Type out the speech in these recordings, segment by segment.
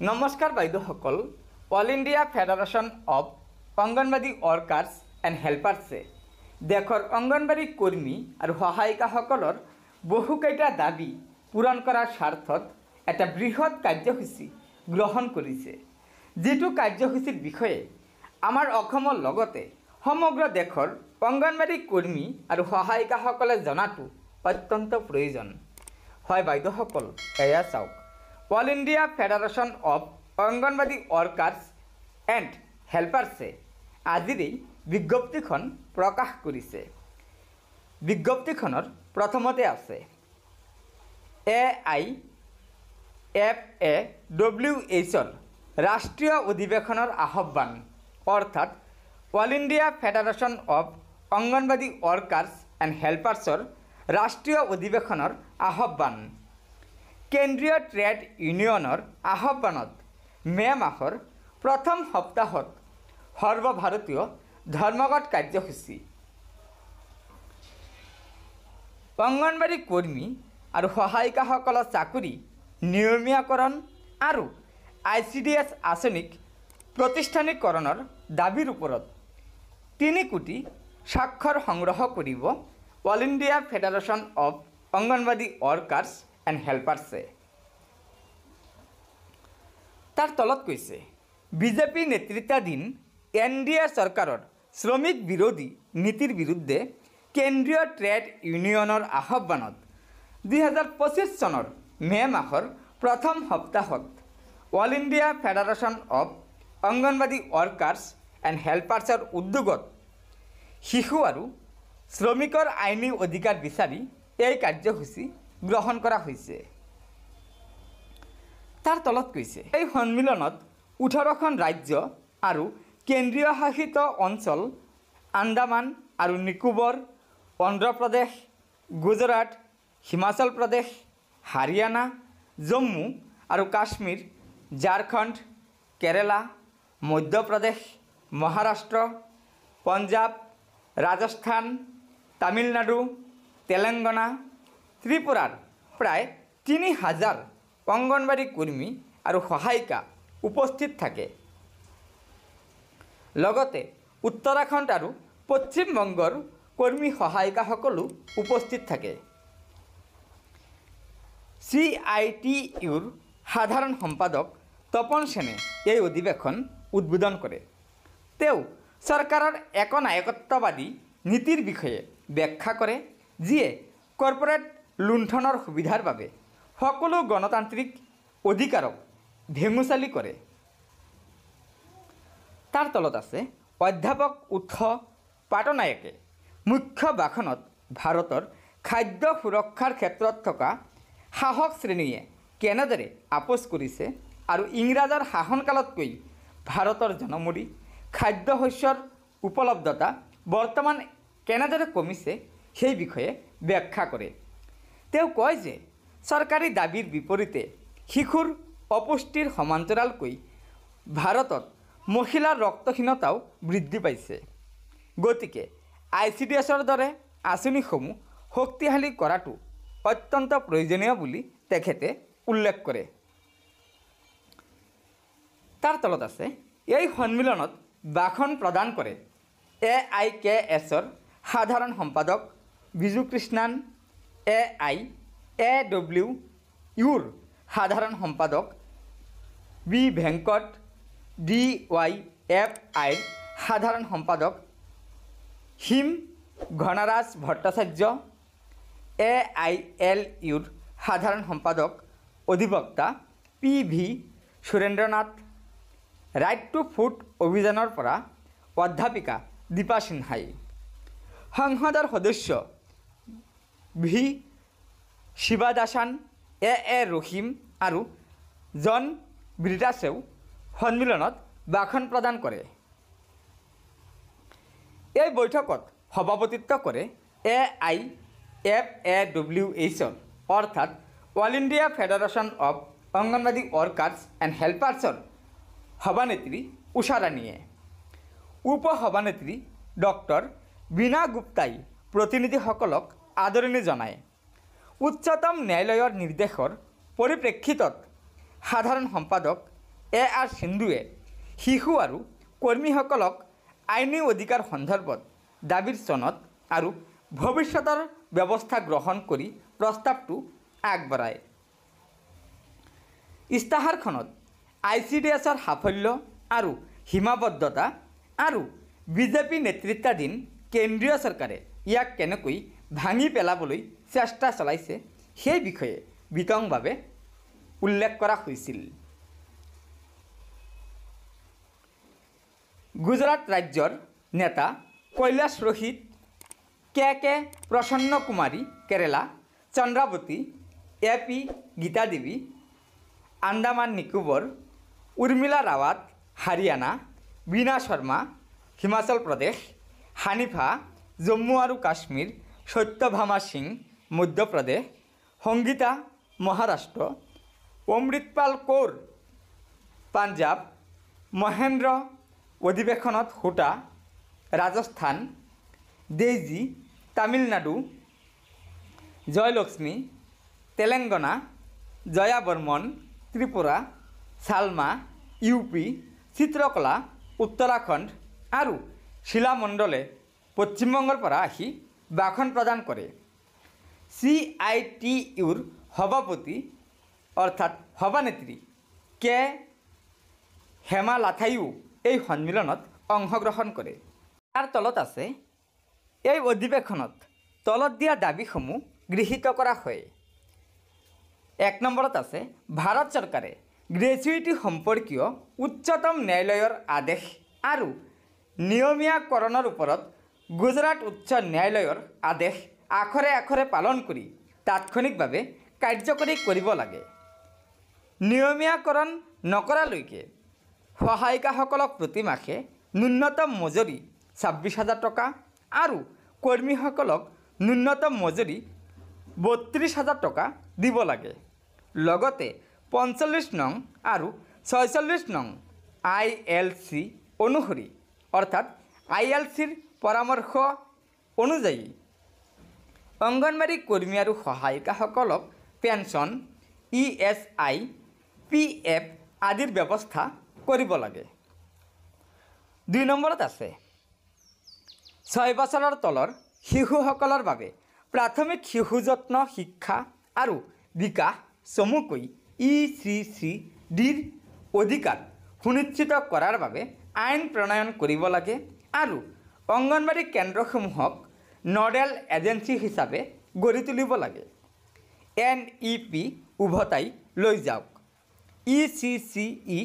নমস্কাৰ বাইদেউসকল। All India federation of anganwadi workers and হেল্পাৰ্ছে দেশৰ অংগনবাদী কৰ্মী আৰু সহায়িকাসকলৰ বহুকেইটা দাবী পূৰণ কৰাৰ স্বাৰ্থত এটা বৃহৎ কাৰ্যসূচী গ্ৰহণ কৰিছে, যিটো কাৰ্যসূচীৰ বিষয়ে আমাৰ অসমৰ লগতে সমগ্ৰ দেশৰ অংগনবাদী কৰ্মী আৰু সহায়িকাসকলে জনাটো অত্যন্ত প্ৰয়োজন। হয় বাইদেউসকল, এয়া চাওক, all India federation of anganwadi workers and হেল্পাৰ্ছে আজিৰ এই বিজ্ঞপ্তিখন প্ৰকাশ কৰিছে। বিজ্ঞপ্তিখনৰ প্ৰথমতে আছে AIFAWHৰ ৰাষ্ট্ৰীয় অধিৱেশনৰ আহ্বান, অৰ্থাৎ all India federation of anganwadi workers and হেল্পাৰ্ছৰ ৰাষ্ট্ৰীয় অধিৱেশনৰ আহ্বান। কেন্দ্ৰীয় ট্ৰেড ইউনিয়নৰ আহ্বানত মে' মাহৰ প্ৰথম সপ্তাহত সৰ্বভাৰতীয় ধৰ্মঘট কাৰ্যসূচী। অংগনবাদী কৰ্মী আৰু সহায়িকাসকলৰ চাকৰি নিয়মীয়াকৰণ আৰু ICDS আঁচনিক প্ৰতিষ্ঠানিকৰণৰ দাবীৰ ওপৰত 3 কোটি স্বাক্ষৰ সংগ্ৰহ কৰিব all India federation of anganwadi workers and হেল্পাৰ্ছে। তাৰ তলত কৈছে, বিজেপি নেতৃত্বাধীন NDA চৰকাৰৰ শ্ৰমিক বিৰোধী নীতিৰ বিৰুদ্ধে কেন্দ্ৰীয় ট্ৰেড ইউনিয়নৰ আহ্বানত 2025 চনৰ মে' মাহৰ প্ৰথম সপ্তাহত all India federation of anganwadi workers and হেল্পাৰ্ছৰ উদ্যোগত শিশু আৰু শ্ৰমিকৰ আইনী অধিকাৰ বিচাৰি এই কাৰ্যসূচী গ্ৰহণ কৰা হৈছে। তাৰ তলত কৈছে, এই সন্মিলনত 18খন ৰাজ্য আৰু কেন্দ্ৰীয় শাসিত অঞ্চল আন্দামান আৰু নিকোবৰ, অন্ধ্ৰপ্ৰদেশ, গুজৰাট, হিমাচল প্ৰদেশ, হাৰিয়ানা, জম্মু আৰু কাশ্মীৰ, ঝাৰখণ্ড, কেৰালা, মধ্যপ্ৰদেশ, মহাৰাষ্ট্ৰ, পঞ্জাৱ, ৰাজস্থান, তামিলনাডু, তেলেংগানা, ত্ৰিপুৰাৰ প্ৰায় 3000 অংগনবাদী কৰ্মী আৰু সহায়িকা উপস্থিত থাকে। লগতে উত্তৰাখণ্ড আৰু পশ্চিম বংগৰ কৰ্মী সহায়িকাসকলো উপস্থিত থাকে। CITUৰ সাধাৰণ সম্পাদক তপন সেনে এই অধিৱেশন উদ্বোধন কৰে। তেওঁ চৰকাৰৰ একনায়কত্ববাদী নীতিৰ বিষয়ে ব্যাখ্যা কৰে, যিয়ে কৰ্পৰেট লুণ্ঠনৰ সুবিধাৰ বাবে সকলো গণতান্ত্ৰিক অধিকাৰক ভেঙুচালি কৰে। তাৰ তলত আছে, অধ্যাপক উৎস পাটনায়কে মুখ্য ভাষণত ভাৰতৰ খাদ্য সুৰক্ষাৰ ক্ষেত্ৰত থকা শাসক শ্ৰেণীয়ে কেনেদৰে আপোচ কৰিছে আৰু ইংৰাজৰ শাসনকালতকৈ ভাৰতৰ জনমূৰি খাদ্যশস্যৰ উপলব্ধতা বৰ্তমান কেনেদৰে কমিছে সেই বিষয়ে ব্যাখ্যা কৰে। তেওঁ কয় যে চৰকাৰী দাবীৰ বিপৰীতে শিশুৰ অপুষ্টিৰ সমান্তৰালকৈ ভাৰতত মহিলাৰ ৰক্তহীনতাও বৃদ্ধি পাইছে। গতিকে ICDSৰ দৰে আঁচনিসমূহ শক্তিশালী কৰাটো অত্যন্ত প্ৰয়োজনীয় বুলি তেখেতে উল্লেখ কৰে। তাৰ তলত আছে, এই সন্মিলনত ভাষণ প্ৰদান কৰে AIKSৰ সাধাৰণ সম্পাদক বিজু কৃষ্ণান, AIAWUৰ সাধাৰণ সম্পাদক B ভেংকট, DYFIৰ সাধাৰণ সম্পাদক হিম ঘনৰাজ ভট্টাচাৰ্য, AILUৰ সাধাৰণ সম্পাদক অধিবক্তা PV Surendranath, right to food অভিযানৰ পৰা অধ্যাপিকা দীপা সিনহাই, সংসদৰ সদস্য V শিৱাদাসান, AA ৰহিম আৰু জন ব্ৰিটাছেও সন্মিলনত ভাষণ প্ৰদান কৰে। এই বৈঠকত সভাপতিত্ব কৰে AIFAWHৰ অৰ্থাৎ all India federation of anganwadi workers and হেল্পাৰ্ছৰ সভানেত্ৰী ঊষা ৰাণীয়ে। উপ সভানেত্ৰী ডক্টৰ বীণা গুপ্তাই প্ৰতিনিধিসকলক আদৰণি জনায়। উচ্চতম ন্যায়ালয়ৰ নিৰ্দেশৰ পৰিপ্ৰেক্ষিতত সাধাৰণ সম্পাদক AR সিন্ধুৱে শিশু আৰু কৰ্মীসকলক আইনী অধিকাৰ সন্দৰ্ভত দাবীৰ চনত আৰু ভৱিষ্যতৰ ব্যৱস্থা গ্ৰহণ কৰি প্ৰস্তাৱটো আগবঢ়ায়। ইস্তাহাৰখনত ICDSৰ সাফল্য আৰু সীমাবদ্ধতা আৰু বিজেপি নেতৃত্বাধীন কেন্দ্ৰীয় চৰকাৰে ইয়াক কেনেকৈ ভাঙি পেলাবলৈ চেষ্টা চলাইছে সেই বিষয়ে বিতংভাৱে উল্লেখ কৰা হৈছিল। গুজৰাট ৰাজ্যৰ নেতা কৈলাশ ৰোহিত, KK প্ৰসন্ন কুমাৰী কেৰেলা, চন্দ্ৰাৱতী, AP গীতা দেৱী আন্দামান নিকোবৰ, উৰ্মিলা ৰাৱাত হাৰিয়ানা, বীণা শৰ্মা হিমাচল প্ৰদেশ, হানিফা জম্মু আৰু কাশ্মীৰ, সত্যভামা সিং মধ্যপ্ৰদেশ, সংগীতা মহাৰাষ্ট্ৰ, অমৃতপাল কৌৰ পাঞ্জাৱ, মহেন্দ্ৰ অধিৱেশনত হুটা ৰাজস্থান, ডেইজি তামিলনাডু, জয়লক্ষ্মী তেলেংগানা, জয়া বৰ্মন ত্ৰিপুৰা, চালমা UP, চিত্ৰকলা উত্তৰাখণ্ড আৰু শীলা মণ্ডলে পশ্চিমবংগৰ পৰা আহি ভাষণ প্ৰদান কৰে। CITUৰ সভাপতি অৰ্থাৎ সভানেত্ৰী K হেমালাথাইও এই সন্মিলনত অংশগ্ৰহণ কৰে। তাৰ তলত আছে এই অধিৱেশনত তলত দিয়া দাবীসমূহ গৃহীত কৰা হয়। 1 নম্বৰত আছে ভাৰত চৰকাৰে গ্ৰেচুইটি সম্পৰ্কীয় উচ্চতম ন্যায়ালয়ৰ আদেশ আৰু নিয়মীয়াকৰণৰ ওপৰত গুজৰাট উচ্চ ন্যায়ালয়ৰ আদেশ আখৰে আখৰে পালন কৰি তাৎক্ষণিকভাৱে কাৰ্যকৰী কৰিব লাগে। নিয়মীয়াকৰণ নকৰালৈকে সহায়িকাসকলক প্ৰতি মাহে ন্যূনতম মজুৰি 26,000 টকা আৰু কৰ্মীসকলক ন্যূনতম মজুৰি 32,000 টকা দিব লাগে। লগতে 45 নং আৰু 46 নং ILC অনুসৰি অৰ্থাৎ ILCৰ পৰামৰ্শ অনুযায়ী অংগনবাড়ী কৰ্মী আৰু সহায়িকাসকলক পেঞ্চন, ESI, PF আদিৰ ব্যৱস্থা কৰিব লাগে। 2 নম্বৰত আছে 6 বছৰৰ তলৰ শিশুসকলৰ বাবে প্ৰাথমিক শিশু যত্ন শিক্ষা আৰু বিকাশ চমুকৈ ECCDৰ অধিকাৰ সুনিশ্চিত কৰাৰ বাবে আইন প্ৰণয়ন কৰিব লাগে আৰু অংগনবাড়ী কেন্দ্ৰসমূহক নডেল এজেঞ্চি হিচাপে গঢ়ি তুলিব লাগে। NEP উভতাই লৈ যাওক। ECCE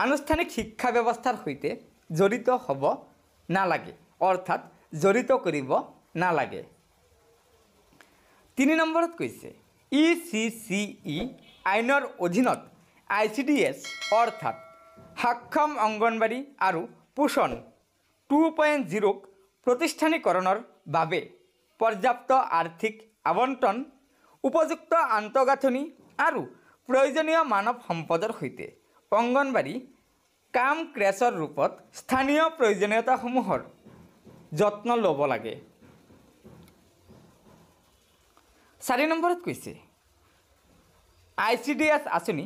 আনুষ্ঠানিক শিক্ষা ব্যৱস্থাৰ সৈতে জড়িত হ'ব নালাগে অৰ্থাৎ জড়িত কৰিব নালাগে। 3 নম্বৰত কৈছে ECCE আইনৰ অধীনত ICDS অৰ্থাৎ সক্ষম অংগনবাড়ী আৰু পোষণ 2.0ক প্ৰতিষ্ঠানিকৰণৰ বাবে পৰ্যাপ্ত আৰ্থিক আবণ্টন, উপযুক্ত আন্তঃগাঁথনি আৰু প্ৰয়োজনীয় মানৱ সম্পদৰ সৈতে অংগনবাড়ী কাম ক্ৰেছৰ ৰূপত স্থানীয় প্ৰয়োজনীয়তাসমূহৰ যত্ন ল'ব লাগে। 4 নম্বৰত কৈছে ICDS আঁচনি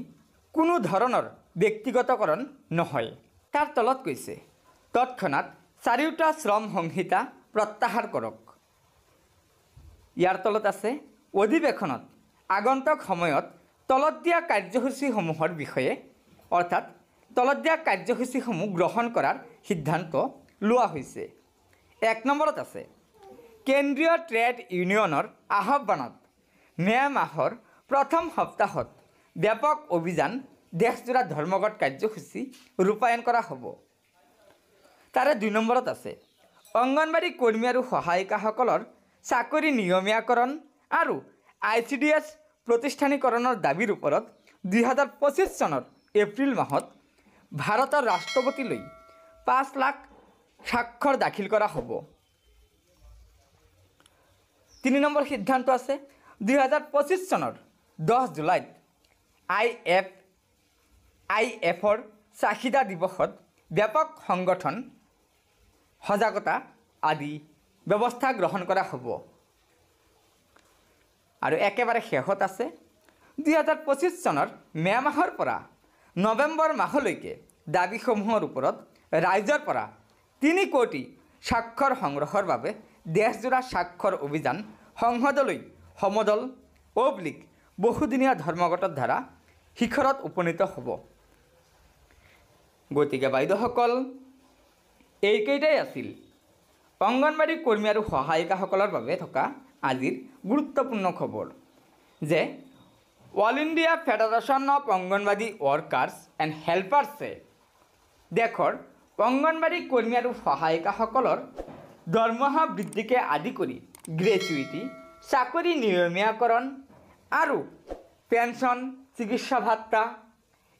কোনো ধৰণৰ ব্যক্তিগতকৰণ নহয়। তাৰ তলত কৈছে তৎক্ষণাত 4টা শ্ৰম সংহিতা প্ৰত্যাহাৰ কৰক। ইয়াৰ তলত আছে অধিৱেশনত আগন্তুক সময়ত তলত দিয়া কাৰ্যসূচীসমূহৰ বিষয়ে অৰ্থাৎ তলত দিয়া কাৰ্যসূচীসমূহ গ্ৰহণ কৰাৰ সিদ্ধান্ত লোৱা হৈছে। 1 নম্বৰত আছে কেন্দ্ৰীয় ট্ৰেড ইউনিয়নৰ আহ্বানত মে মাহৰ প্ৰথম সপ্তাহত ব্যাপক অভিযান দেশজোৰা ধৰ্মঘট কাৰ্যসূচী ৰূপায়ণ কৰা হ'ব। তাৰে 2 নম্বৰত আছে অংগনবাড়ী কৰ্মী আৰু সহায়িকাসকলৰ চাকৰি নিয়মীয়াকৰণ আৰু ICDS প্ৰতিষ্ঠানিকৰণৰ দাবীৰ ওপৰত 2025 চনৰ এপ্ৰিল মাহত ভাৰতৰ ৰাষ্ট্ৰপতিলৈ 5 লাখ স্বাক্ষৰ দাখিল কৰা হ'ব। 3 নম্বৰ সিদ্ধান্ত আছে 2025 চনৰ 10 জুলাইত IFৰ চাহিদা দিৱসত ব্যাপক সংগঠন সজাগতা আদি ব্যৱস্থা গ্ৰহণ কৰা হ'ব। আৰু একেবাৰে শেষত আছে 2025 চনৰ মে মাহৰ পৰা নৱেম্বৰ মাহলৈকে দাবীসমূহৰ ওপৰত ৰাইজৰ পৰা 3 কোটি স্বাক্ষৰ সংগ্ৰহৰ বাবে দেশজোৰা স্বাক্ষৰ অভিযান সংসদলৈ সমদল বহুদিনীয়া ধৰ্মঘটৰ দ্বাৰা শিখৰত উপনীত হ'ব। গতিকে বাইদেউসকল, এইকেইটাই আছিল অংগনবাড়ী কৰ্মী আৰু সহায়িকাসকলৰ বাবে থকা আজিৰ গুৰুত্বপূৰ্ণ খবৰ যে all India federation of anganwadi workers and হেল্পাৰ্ছে দেশৰ অংগনবাড়ী কৰ্মী আৰু সহায়িকাসকলৰ দৰমহা বৃদ্ধিকে আদি কৰি গ্ৰেচুইটি, চাকৰি নিয়মীয়াকৰণ আৰু পেঞ্চন, চিকিৎসা ভাত্তা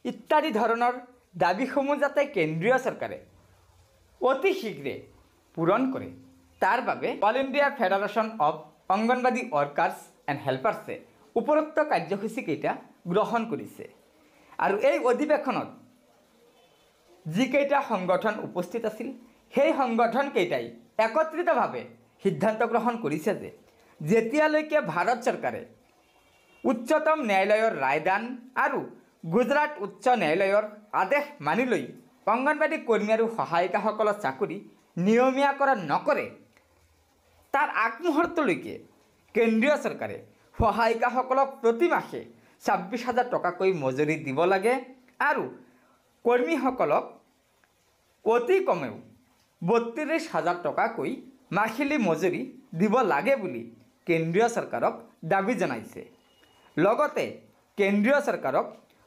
ইত্যাদি ধৰণৰ দাবীসমূহ যাতে কেন্দ্ৰীয় চৰকাৰে অতি শীঘ্ৰে পূৰণ কৰে তাৰ বাবে all India federation of anganwadi workers and হেল্পাৰ্ছে উপৰোক্ত কাৰ্যসূচীকেইটা গ্ৰহণ কৰিছে। আৰু এই অধিৱেশনত যিকেইটা সংগঠন উপস্থিত আছিল সেই সংগঠনকেইটাই একত্ৰিতভাৱে সিদ্ধান্ত গ্ৰহণ কৰিছে যে যেতিয়ালৈকে ভাৰত চৰকাৰে উচ্চতম ন্যায়ালয়ৰ ৰায়দান আৰু গুজৰাট উচ্চ ন্যায়ালয়ৰ আদেশ মানি লৈ অংগনবাড়ী কৰ্মী আৰু সহায়িকাসকলৰ চাকৰি নিয়মীয়াকৰণ নকৰে তাৰ আগমুহূৰ্তলৈকে কেন্দ্ৰীয় চৰকাৰে সহায়িকাসকলক প্ৰতি মাহে 26,000 টকাকৈ মজুৰি দিব লাগে আৰু কৰ্মীসকলক অতি কমেও 32,000 টকাকৈ মাহিলী মজুৰি দিব লাগে বুলি কেন্দ্ৰীয় চৰকাৰক দাবী জনাইছে। লগতে কেন্দ্ৰীয় চৰকাৰক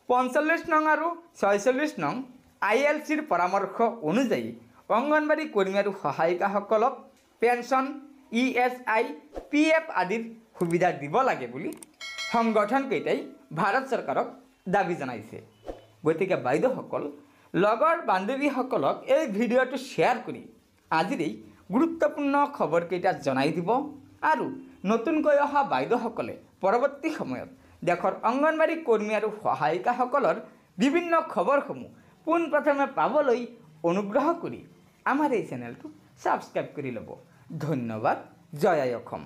45 নং আৰু 46 নং ILCৰ পৰামৰ্শ অনুযায়ী অংগনবাড়ী কৰ্মী আৰু সহায়িকাসকলক পেঞ্চন, ESI, PF আদিৰ সুবিধা দিব লাগে বুলি সংগঠনকেইটাই ভাৰত চৰকাৰক দাবী জনাইছে। গতিকে বাইদেউসকল, লগৰ বান্ধৱীসকলক এই ভিডিঅ'টো শ্বেয়াৰ কৰি আজিৰ এই গুৰুত্বপূৰ্ণ খবৰকেইটা জনাই দিব আৰু নতুনকৈ অহা বাইদেউসকলে পৰৱৰ্তী সময়ত দেশৰ অংগনবাড়ী কৰ্মী আৰু সহায়িকাসকলৰ বিভিন্ন খবৰসমূহ পোনপ্ৰথমে পাবলৈ অনুগ্ৰহ কৰি আমাৰ এই চেনেলটো ছাবস্ক্ৰাইব কৰি ল'ব। ধন্যবাদ। জয় আই অসম।